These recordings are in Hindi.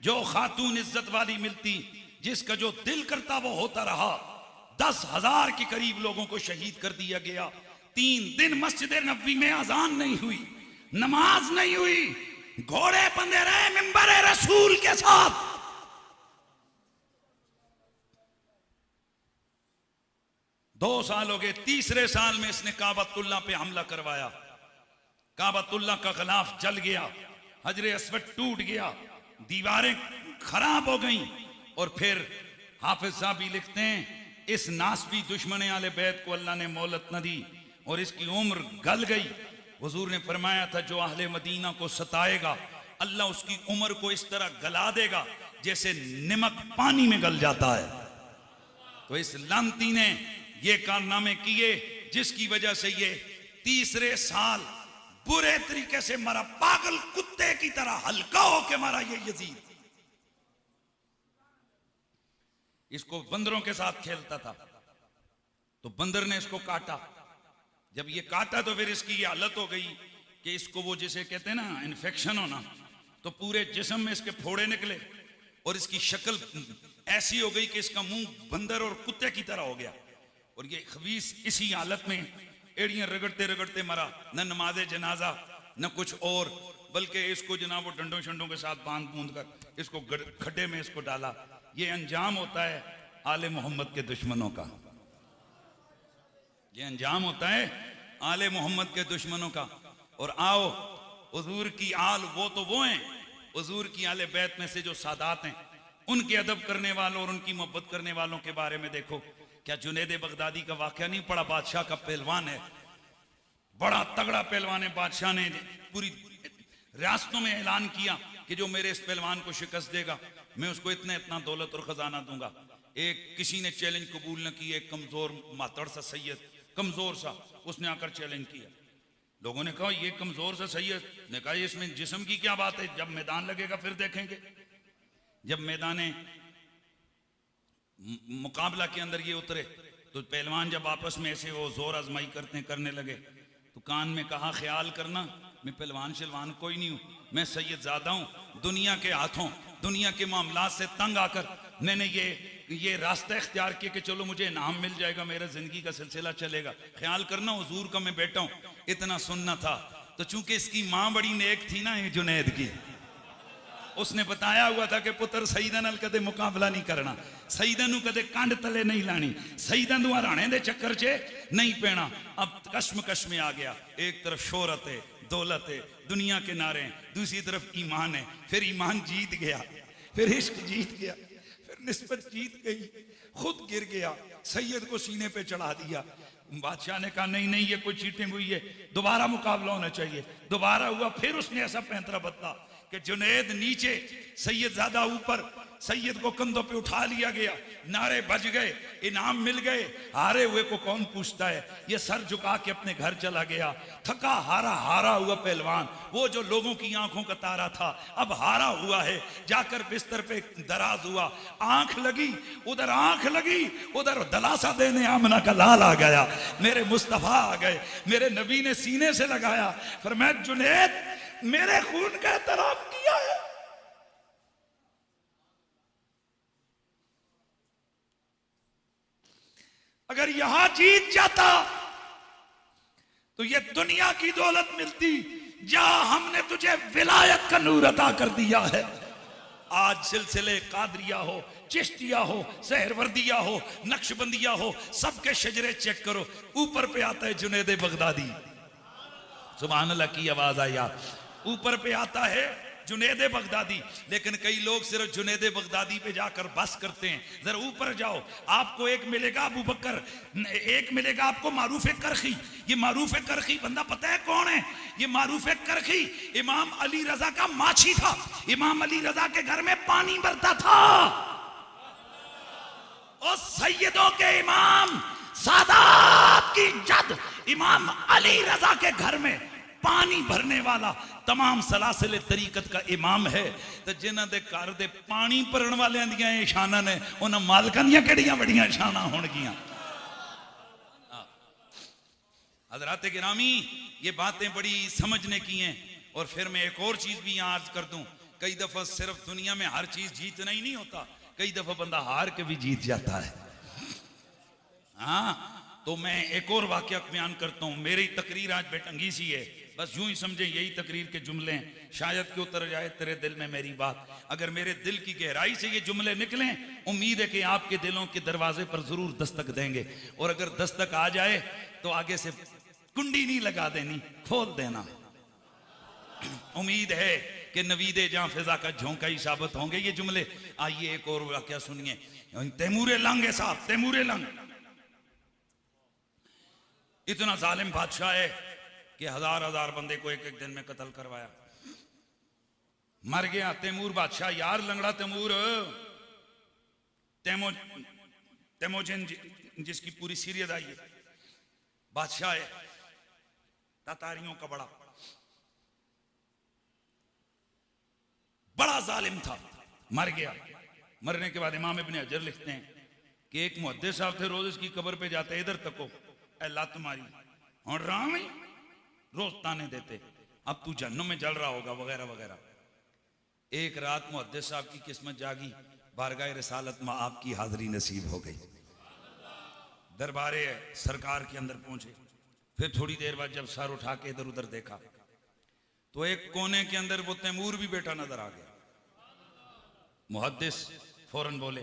जो खातून इज्जत वाली मिलती, जिसका जो दिल करता वो होता रहा। 10,000 के करीब लोगों को शहीद कर दिया गया। 3 दिन मस्जिद नबवी में अजान नहीं हुई, नमाज नहीं हुई, घोड़े बंधे रहे मिंबर रसूल के साथ। दो साल हो गए, तीसरे साल में इसने काबतुल्लाह पे हमला करवाया। काबतुल्लाह का गिलाफ जल गया, हजरे अस्वद टूट गया, दीवारें खराब हो गईं। और फिर हाफिज साहब भी लिखते हैं, इस नासबी दुश्मन आले बैत को अल्लाह ने मोहलत न दी और इसकी उम्र गल गई। हुजूर ने फरमाया था, जो अहले मदीना को सताएगा अल्लाह उसकी उम्र को इस तरह गला देगा जैसे नमक पानी में गल जाता है। तो इस लानती ने ये कारनामे किए जिसकी वजह से ये तीसरे साल बुरे तरीके से मरा, पागल कुत्ते की तरह हल्का होके मरा ये यजीद। इसको बंदरों के साथ खेलता था तो बंदर ने इसको काटा। जब ये काटा तो फिर इसकी ये हालत हो गई कि इसको वो जिसे कहते हैं ना इन्फेक्शन होना, तो पूरे जिस्म में इसके फोड़े निकले और इसकी शक्ल ऐसी हो गई कि इसका मुंह बंदर और कुत्ते की तरह हो गया। और ये खबीस इसी हालत में एड़ियां रगड़ते रगड़ते मरा, न नमाज जनाजा न कुछ और, बल्कि इसको जनाब वो डंडों शंडों के साथ बांध बूंद कर इसको खड्डे में इसको डाला। ये अंजाम होता है आले मोहम्मद के दुश्मनों का, ये अंजाम होता है आले मोहम्मद के दुश्मनों का। और आओ हुजूर की आल वो तो वो हैं, हुजूर की आले बैत में से जो सादात हैं, उनके अदब करने वालों और उनकी मोहब्बत करने वालों के बारे में देखो। क्या जुनैद बगदादी का वाकया नहीं पड़ा? बादशाह का पहलवान है, बड़ा तगड़ा पहलवान है। बादशाह ने पूरी रियासतों में ऐलान किया कि जो मेरे इस पहलवान को शिकस्त देगा मैं उसको इतना इतना दौलत और खजाना दूंगा। एक किसी ने चैलेंज कबूल न किया, एक कमजोर मातड़ सा सैयद, कमजोर सा, उसने आकर चैलेंज किया। लोगों ने कहा ये कमजोर सा सैयद ने कहा इसमें जिस्म की क्या बात है, जब मैदान लगेगा फिर देखेंगे। जब मैदान मुकाबला के अंदर ये उतरे तो पहलवान जब आपस में ऐसे वो जोर आजमाई करने लगे तो कान में कहा, ख्याल करना मैं पहलवान शलवान कोई नहीं हूं, मैं सैयद ज़्यादा हूं। दुनिया के हाथों दुनिया के मामलात से तंग आकर मैंने ये रास्ता इख्तियार किया कि चलो मुझे इनाम मिल जाएगा, मेरा जिंदगी का सिलसिला चलेगा। ख्याल करना हुजूर का मैं बेटा हूं, इतना सुनना था। तो चूंकि इसकी माँ बड़ी नेक थी ना ये जुनैद की, उसने बताया हुआ था कि पुत्र सईदा नाल कदे मुकाबला नहीं करना, सईदा नू कदे कंड तले नहीं लानी, सईदा नू हराने दे चक्कर च नहीं पैना। अब कश्मकश में आ गया, एक तरफ शोहरत है, दौलत है, दुनिया के नारे हैं, दूसरी तरफ ईमान है। फिर ईमान जीत गया, फिर इश्क जीत गया, फिर निस्बत जीत गई, खुद गिर गया, सैयद को सीने पे चढ़ा दिया। बादशाह ने कहा नहीं नहीं ये कोई चीटिंग हुई है, दोबारा मुकाबला होना चाहिए। दोबारा हुआ, फिर उसने ऐसा पैंतरा बदला कि जुनैद नीचे, सैयद ज्यादा ऊपर, सैयद को कंधों पे उठा लिया गया, नारे बज गए, इनाम मिल गए। हारे हुए को कौन पूछता है, ये सर झुका के अपने घर चला गया। थका हारा हारा हुआ पहलवान, वो जो लोगों की आंखों का तारा था अब हारा हुआ है, जाकर बिस्तर पे दराज हुआ। आंख लगी उधर, आंख लगी उधर, दलासा देने आमना का लाल आ गया, मेरे मुस्तफा आ गए, मेरे नबी ने सीने से लगाया, फरमाया जुनैद मेरे खून का एहतराम किया है। अगर यहां जीत जाता तो ये दुनिया की दौलत मिलती, जहां हमने तुझे विलायत का नूर अता कर दिया है। आज सिलसिले कादरिया हो, चिश्तिया हो, सहरवर्दिया हो, नक्शबंदिया हो, सबके शजरे चेक करो, ऊपर पे आता है जुनैद बगदादी। सुभान अल्लाह की आवाज आई, ऊपर पे आता है जुनैद बगदादी। लेकिन कई लोग सिर्फ जुनैद बगदादी पे जाकर बस करते हैं। जरा ऊपर जाओ, आपको एक मिलेगा अबू बकर, एक मिलेगा आपको मारूफ करखी। ये मारूफ करखी बंदा पता है कौन है? ये मारूफ करखी इमाम अली रजा का माछी था। इमाम अली रजा के घर में पानी भरता था, और सैयदों के इमाम सादात की जद इमाम अली रजा के घर में पानी भरने वाला तमाम सलासिल तरीकत का इमाम है। तो जिन्हां दे घर दे पानी भरन वालियां दियां शाना ने, उन्हां मालकां दियां किहड़ियां बड़ियां शाना होणगियां। हज़रात गिरामी, ये बातें बड़ी समझने की हैं। और फिर मैं एक और चीज भी यहाँ अर्ज कर दूं कई दफा सिर्फ दुनिया में हर चीज जीतना ही नहीं होता, कई दफा बंदा हार के भी जीत जाता है। हाँ, तो मैं एक और वाकया बयान करता हूँ। मेरी तकरीर आज बेटंगी सी है, बस यूं ही समझे यही तकरीर के जुमले हैं, शायद कि उतर जाए तेरे दिल में मेरी बात। अगर मेरे दिल की गहराई से ये जुमले निकलें, उम्मीद है कि आपके दिलों के दरवाजे पर जरूर दस्तक देंगे, और अगर दस्तक आ जाए तो आगे से कुंडी नहीं लगा देनी, खोल देना। उम्मीद है कि नवीदे जहां फिजा का झोंका ही साबित होंगे ये जुमले। आइए एक और वाकया सुनिए। तैमूर लंग है साहब, तैमूर लंग इतना जालिम बादशाह है कि हजार हजार बंदे को एक एक दिन में कत्ल करवाया। मर गया तैमूर बादशाह यार, लंगड़ा तैमूर, तैमोजिन जिसकी पूरी सीरियत आई है, बादशाह है तातारियों का, बड़ा जालिम था, मर गया। मरने के बाद इमाम इब्ने हजर लिखते हैं कि एक मुहद्दिस साहब थे, रोज इसकी कब्र पे जाते, इधर तको अल्लाह तुम्हारी और राम ही रोज ताने देते, अब तू जहन्नुम में जल रहा होगा वगैरह वगैरह। एक रात मुहद्दिस साहब की किस्मत जागी, बारगाह रिसालत में आपकी हाजिरी नसीब हो गई, दरबारे सरकार के अंदर पहुंचे। फिर थोड़ी देर बाद जब सर उठा के इधर उधर देखा तो एक कोने के अंदर वो तैमूर भी बैठा नजर आ गया। मुहद्दिस फौरन बोले,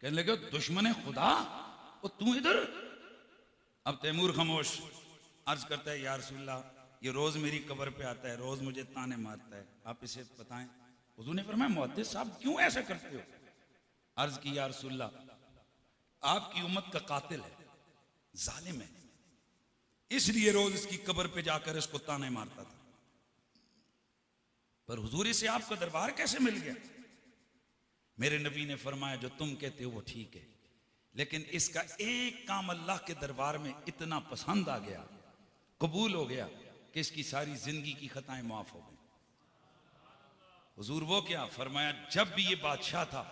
कहने लगे दुश्मन खुदा वो तू इधर। अब तैमूर खामोश, अर्ज करता है या रसूलल्लाह, ये रोज मेरी कब्र पे आता है, रोज मुझे ताने मारता है, आप इसे बताएं। हुजूर ने फरमाया मुहद्दिस साहब क्यों ऐसा करते हो? अर्ज की या रसूलल्लाह, आपकी उम्मत का कातिल है, जालिम है, इसलिए रोज इसकी कब्र पे जाकर इसको ताने मारता था। पर हुजूर से आपका दरबार कैसे मिल गया? मेरे नबी ने फरमाया जो तुम कहते हो वो ठीक है, लेकिन इसका एक काम अल्लाह के दरबार में इतना पसंद आ गया, कबूल हो गया कि इसकी सारी जिंदगी की खताएं माफ हो गई। हुजूर वो क्या? फरमाया जब भी ये बादशाह था,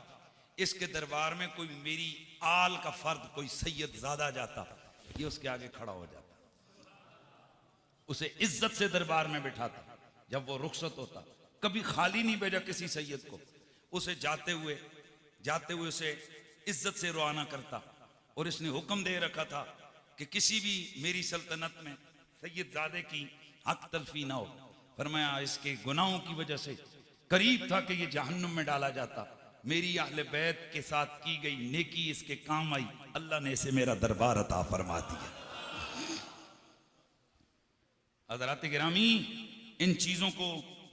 इसके दरबार में कोई मेरी आल का फर्द, कोई सैयद ज्यादा जाता, ये उसके आगे खड़ा हो जाता, उसे इज्जत से दरबार में बिठाता। जब वो रुखसत होता, कभी खाली नहीं भेजा किसी सैयद को, उसे जाते हुए उसे इज्जत से रवाना करता। और इसने हुक्म दे रखा था कि किसी भी मेरी सल्तनत में सैयदजादे की हक तलफी ना हो। फरमाया इसके गुनाहों की वजह से करीब था कि ये जहन्नुम में डाला जाता, मेरी अहले बैत के साथ की गई नेकी इसके काम आई, अल्लाह ने इसे मेरा दरबार अता फरमा दिया। हज़रात गिरामी, इन चीजों को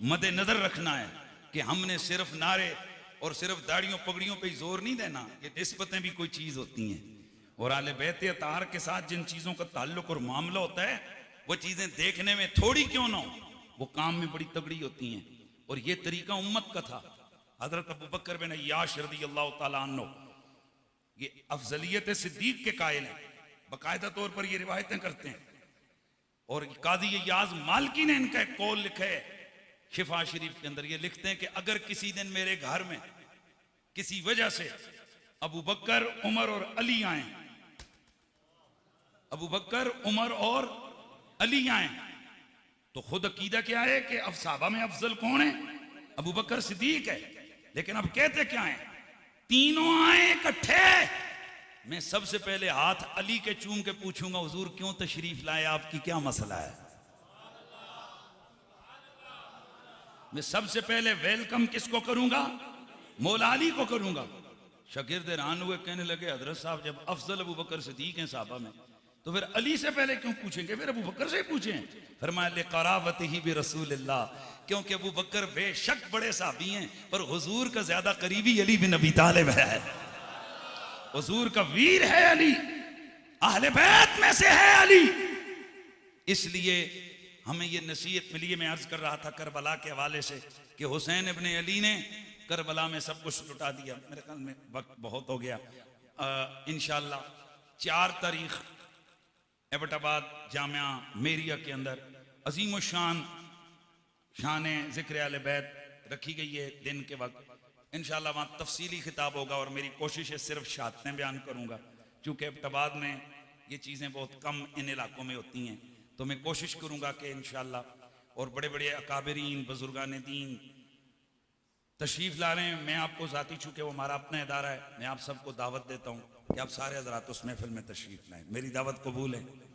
मद्देनजर रखना है कि हमने सिर्फ नारे और सिर्फ दाढ़ियों पगड़ियों पे ही जोर नहीं देना, ये निस्बतें भी कोई चीज होती हैं। और आले बैत अतार के साथ जिन चीजों का ताल्लुक और मामला होता है, वो चीजें देखने में थोड़ी क्यों ना हो, वो काम में बड़ी तगड़ी होती हैं। और ये तरीका उम्मत का था। हजरत अबू बकर बिन अय्याश रज़ियल्लाहु ताला अन्हु ये अफजलियत सिद्दीक के कायल हैं, बाकायदा तौर पर ये रिवायतें करते हैं। और काजी याज मालकी ने इनका एक कौल लिखा है शिफा शरीफ के अंदर, ये लिखते हैं कि अगर किसी दिन मेरे घर में किसी वजह से अबू बकर, उमर और अली आए, अबू बकर, उमर और अली आए, तो खुद अकीदा क्या है कि अब साहबा में अफजल कौन है? अबू बकर सिद्दीक है। लेकिन अब कहते क्या है? तीनों आए इकट्ठे, मैं सबसे पहले हाथ अली के चूम के पूछूंगा हुजूर क्यों तशरीफ लाए, आपकी क्या मसला है? मैं सबसे पहले वेलकम किसको करूंगा? मौला अली को करूंगा। शागिर्द हैरान हुए, कहने लगे हजरत साहब जब अफजल अबू बकर सिद्दीक हैं साहबा में, तो फिर अली से पहले क्यों पूछेंगे, फिर अबू बकर से पूछें? फरमाया लिक़राबतिही बिरसूलिल्लाह, क्योंकि अबू बकर बेशक बड़े साहबी हैं, पर हुजूर का ज्यादा करीबी अली बिन अबी तालिब है, हुजूर का वीर है अली, अहले बैत में से है अली। इसलिए हमें ये नसीहत मिली है। मैं अर्ज कर रहा था करबला के हवाले से कि हुसैन इब्ने अली ने करबला में सब कुछ लुटा दिया। मेरे ख्याल में वक्त बहुत हो गया। इंशाअल्लाह 4 तारीख एबटाबाद जामिया मेरिया के अंदर अजीम शान शान ज़िक्र अहले बैत रखी गई है दिन के वक्त। इंशाअल्लाह वहाँ तफसीली खिताब होगा और मेरी कोशिश है सिर्फ शहादतें बयान करूँगा, चूँकि एबटाबाद में ये चीज़ें बहुत कम इन इलाकों में होती हैं, तो मैं कोशिश करूँगा कि इंशाअल्लाह और बड़े बड़े अकाबरीन बुजुर्गान दीन तशरीफ़ ला रहे हैं। मैं आपको ज़ाती, चूँकि वो हमारा अपना इदारा है, मैं आप सबको दावत देता हूँ कि आप सारे हज़रात उस महफिल में तशरीफ़ लाएँ। मेरी दावत कबूल है।